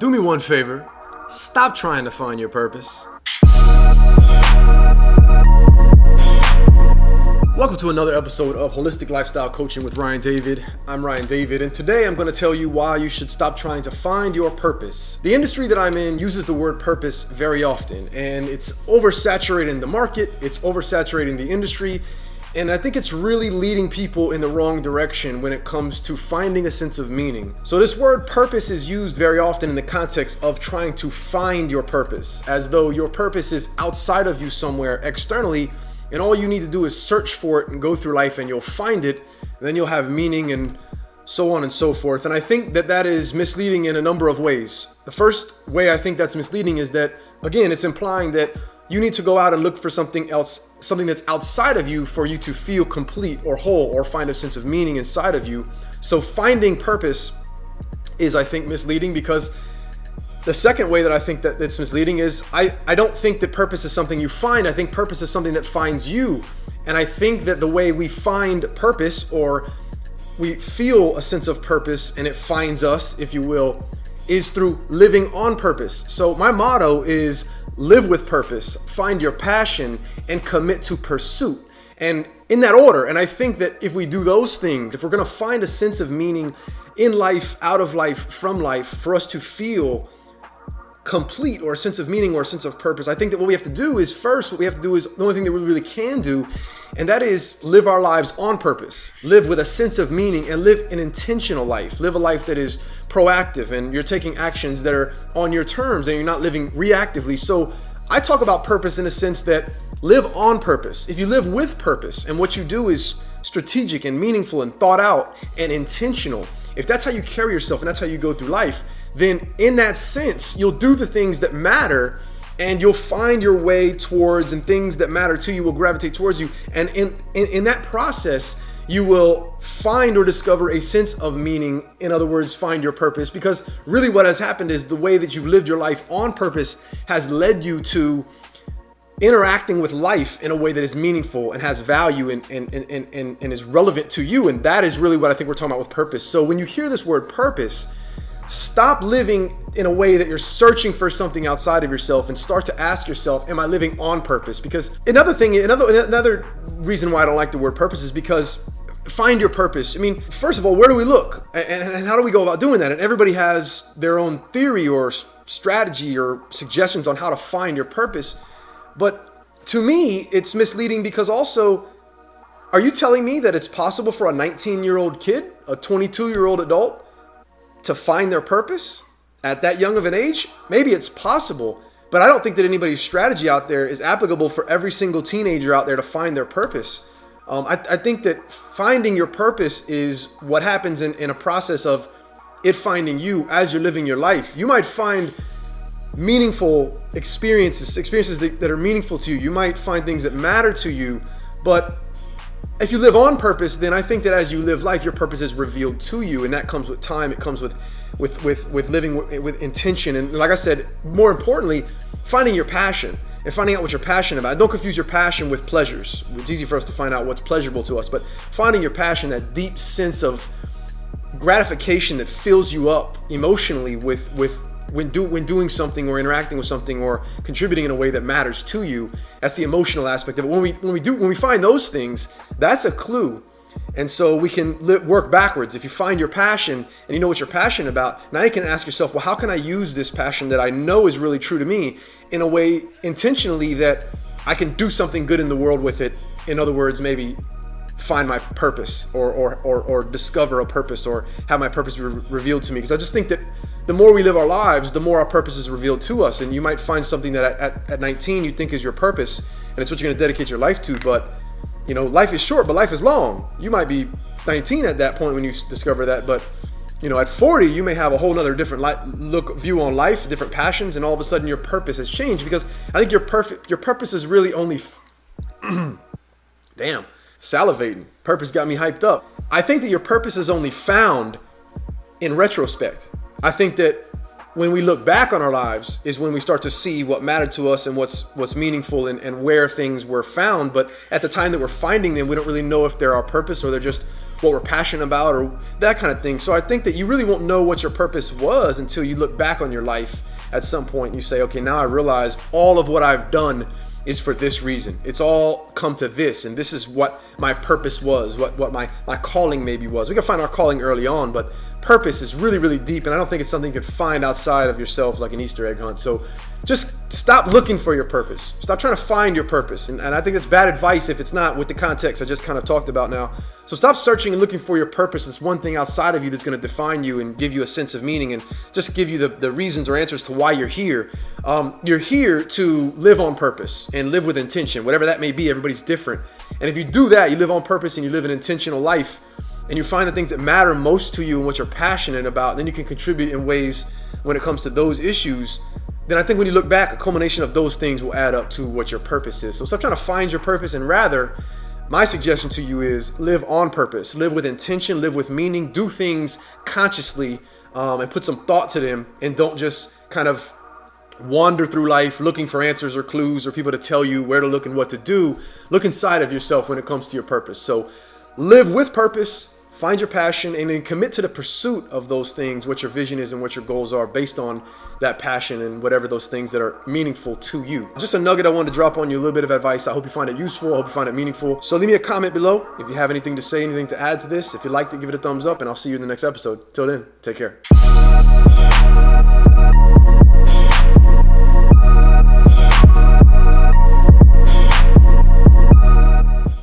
Do me one favor. Stop trying to find your purpose. Welcome to another episode of Holistic Lifestyle Coaching with Ryan David. I'm Ryan David, and today I'm going to tell you why you should stop trying to find your purpose. The industry that I'm in uses the word purpose very often, and it's oversaturating the market, it's oversaturating the industry, and I think it's really leading people in the wrong direction when it comes to finding a sense of meaning. So this word purpose is used very often in the context of trying to find your purpose, as though your purpose is outside of you somewhere externally, and all you need to do is search for it and go through life and you'll find it, and then you'll have meaning and so on and so forth. And I think that that is misleading in a number of ways. The first way I think that's misleading is that, again, it's implying that you need to go out and look for something else, something that's outside of you for you to feel complete or whole or find a sense of meaning inside of you. So finding purpose is, I think, misleading, because the second way that I think that it's misleading is I don't think that purpose is something you find. I think purpose is something that finds you. And I think that the way we find purpose, or we feel a sense of purpose and it finds us, if you will, is through living on purpose. So my motto is live with purpose, find your passion, and commit to pursuit. And in that order. And I think that if we do those things, if we're going to find a sense of meaning in life, out of life, from life, for us to feel complete, or a sense of meaning, or a sense of purpose, I think that what we have to do is, first, what we have to do is the only thing that we really can do, and that is live our lives on purpose, live with a sense of meaning, and live an intentional life, live a life that is proactive, and you're taking actions that are on your terms, and you're not living reactively. So I talk about purpose in the sense that live on purpose. If you live with purpose, and what you do is strategic and meaningful and thought out and intentional, if that's how you carry yourself and that's how you go through life, then in that sense, you'll do the things that matter, and you'll find your way towards, and things that matter to you will gravitate towards you. And in that process, you will find or discover a sense of meaning. In other words, find your purpose, because really what has happened is the way that you've lived your life on purpose has led you to interacting with life in a way that is meaningful and has value and is relevant to you. And that is really what I think we're talking about with purpose. So when you hear this word purpose, stop living in a way that you're searching for something outside of yourself, and start to ask yourself, am I living on purpose? Because another reason why I don't like the word purpose is because find your purpose. I mean, first of all, where do we look? And how do we go about doing that? And everybody has their own theory or strategy or suggestions on how to find your purpose. But to me, it's misleading, because also, are you telling me that it's possible for a 19-year-old kid, a 22-year-old adult, to find their purpose at that young of an age? Maybe it's possible, but I don't think that anybody's strategy out there is applicable for every single teenager out there to find their purpose. I think that finding your purpose is what happens in a process of it finding you as you're living your life. You might find meaningful experiences that are meaningful to you. You might find things that matter to you, but if you live on purpose, then I think that as you live life, your purpose is revealed to you, and that comes with time. It comes with living with intention, and like I said, more importantly, finding your passion and finding out what you're passionate about. Don't confuse your passion with pleasures. It's easy for us to find out what's pleasurable to us, but finding your passion, that deep sense of gratification that fills you up emotionally when doing something or interacting with something or contributing in a way that matters to you. That's the emotional aspect of it. When we find those things, that's a clue. And so we can work backwards. If you find your passion and you know what you're passionate about, now you can ask yourself, well, how can I use this passion that I know is really true to me in a way intentionally that I can do something good in the world with it? In other words, maybe find my purpose or discover a purpose, or have my purpose be revealed to me. Because I just think that the more we live our lives, the more our purpose is revealed to us. And you might find something that at 19 you think is your purpose, and it's what you're going to dedicate your life to. But you know, life is short, but life is long. You might be 19 at that point when you discover that, but you know, at 40 you may have a whole nother different view on life, different passions, and all of a sudden your purpose has changed. Because I think your purpose is really only damn, salivating. Purpose got me hyped up. I think that your purpose is only found in retrospect. I think that when we look back on our lives is when we start to see what mattered to us and what's meaningful and where things were found. But at the time that we're finding them, we don't really know if they're our purpose or they're just what we're passionate about or that kind of thing. So I think that you really won't know what your purpose was until you look back on your life at some point and you say, okay, now I realize all of what I've done is for this reason. It's all come to this, and this is what my purpose was, what my calling maybe was. We can find our calling early on, but purpose is really, really deep, and I don't think it's something you can find outside of yourself like an Easter egg hunt. So just stop looking for your purpose. Stop trying to find your purpose. And I think that's bad advice if it's not with the context I just kind of talked about now. So stop searching and looking for your purpose. It's one thing outside of you that's going to define you and give you a sense of meaning and just give you the reasons or answers to why you're here. You're here to live on purpose and live with intention, whatever that may be. Everybody's different. And if you do that, you live on purpose and you live an intentional life, and you find the things that matter most to you and what you're passionate about, then you can contribute in ways when it comes to those issues. Then I think when you look back, a culmination of those things will add up to what your purpose is. So stop trying to find your purpose, and rather, my suggestion to you is live on purpose, live with intention, live with meaning, do things consciously, and put some thought to them, and don't just kind of wander through life looking for answers or clues or people to tell you where to look and what to do. Look inside of yourself when it comes to your purpose. So live with purpose. Find your passion and then commit to the pursuit of those things, what your vision is and what your goals are based on that passion and whatever those things that are meaningful to you. Just a nugget I wanted to drop on you, a little bit of advice. I hope you find it useful. I hope you find it meaningful. So leave me a comment below if you have anything to say, anything to add to this. If you liked it, give it a thumbs up, and I'll see you in the next episode. Till then, take care.